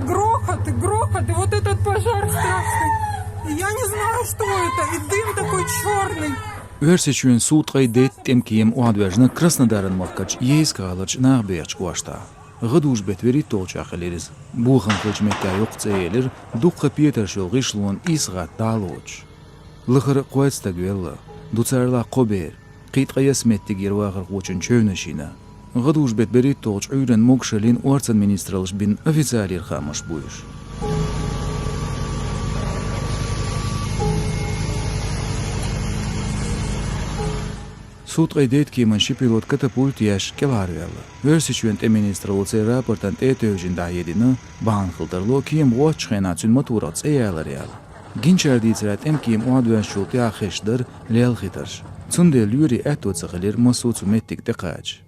грохот, и вот этот пожар страшный. И я не знаю, что это, и дым такой черный. Версичuen сутрай дет темкием уадвержна Краснодаран махкач ейскалач нахберч квашта. Гадуш бетвери толчахалерис. Бухан хлчмекка юқцеелер духха Петер шолгишлун исгат далоч. Лыхыр куайстагвелла, дуцарла қобер, қитқаяс меттигер вағыр қочын чөйнашина. Гадуш бетвери толч үйрен мокшалин уарцан министралыш бин официалир хамаш буйш. Сутрай дет киман шипилот катапульт яш келарвелла. Версичuen те министралыце рапортан этөжин даедина бан хылдарло ким уачхенацун матурат эяларял. Гинчардицрат эм ким уадвеншулт яхешдер лелхитарш. Цунде люри этоцахалер масуцу меттик декач.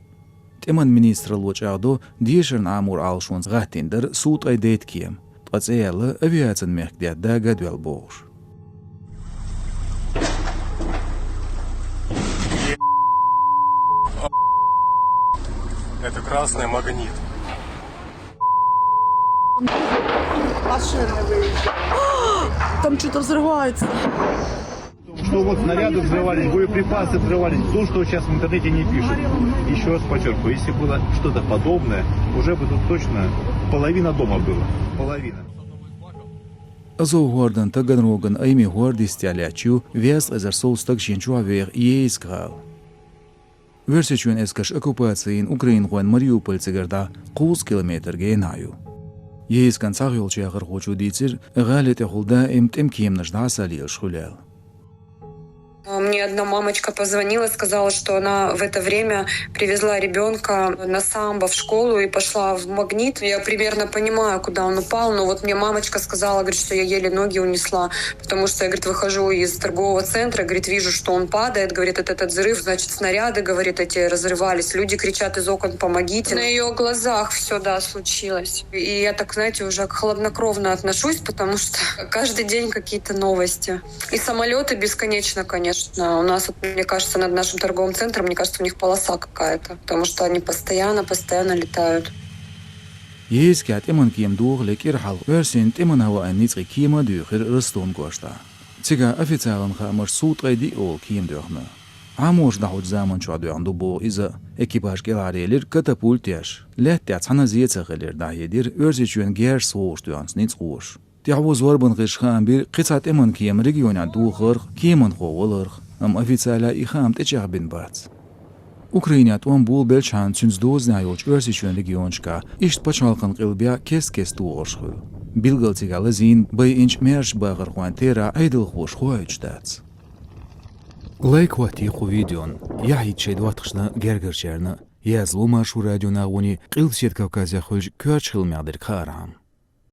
Теман министралоч агдо дишерн амур алшунс гатиндер сутрай дет ким. Тгац эяла авиацин мехдят да гадвел бош. Это красный магнит. Машины выезжают. Там что-то взрывается. Что вот снаряды взрывались, боеприпасы взрывались, то, что сейчас в интернете не пишут. Еще раз подчеркиваю, если было что-то подобное, уже бы тут точно половина дома была. Половина. Азо Гордан Таганроган Айми Гордистялячу вес эзерсолстак Шинчуавер Ейскал. Версичuen эскаш оккупациин Украин гуан Мариуполь цигерда 9 километр гейнаю. Ейскан цагылчы ягыр хочу дицир галет эхулда эмтем кемнаш да салил шхулял. Мне одна мамочка позвонила, сказала, что она в это время привезла ребенка на самбо в школу и пошла в Магнит. Я примерно понимаю, куда он упал, но вот мне мамочка сказала, говорит, что я еле ноги унесла, потому что я, говорит, выхожу из торгового центра, говорит, вижу, что он падает, говорит, этот взрыв, значит, снаряды, говорит, эти разрывались, люди кричат из окон, помогите. На ее глазах все, да, случилось. И я так, знаете, уже хладнокровно отношусь, потому что каждый день какие-то новости. И самолеты бесконечно, конечно. У нас, мне кажется, над нашим торговым центром, мне кажется, у них полоса какая-то, потому что они постоянно летают. Ейски от эман кием дуглек ирхал версин эман хава анницри киема дюхер растон гошта. Цига официалан хамаш сутрай ди ол кием дюхна. Амош дахуд zaman çadyan dubo iza ekipaj gelareler katapult yaş. Lehtet sana ziyetsegeler dahidir örziçün ger soğuş duyans nits qoş. Tiavoz warban qishkham bir qitsat eman kiyem regiona duğır kiyeman qoğulır. Am ofitsiala ikham tejah bin bats. Ukraina tuan bul belchan süns doznayoch örziçün regionçka işt paçalqan qilbya kes duğırşı. Bilgaltigala zin bay inch mersh bağır quantera aydıl qoş qoyçtats. Лайк ватиху видеон. Я хичед ватхшна гергерчерна. Я злома шу радио нагуни қилсет Кавказя хулж кёрчхил мядер карам.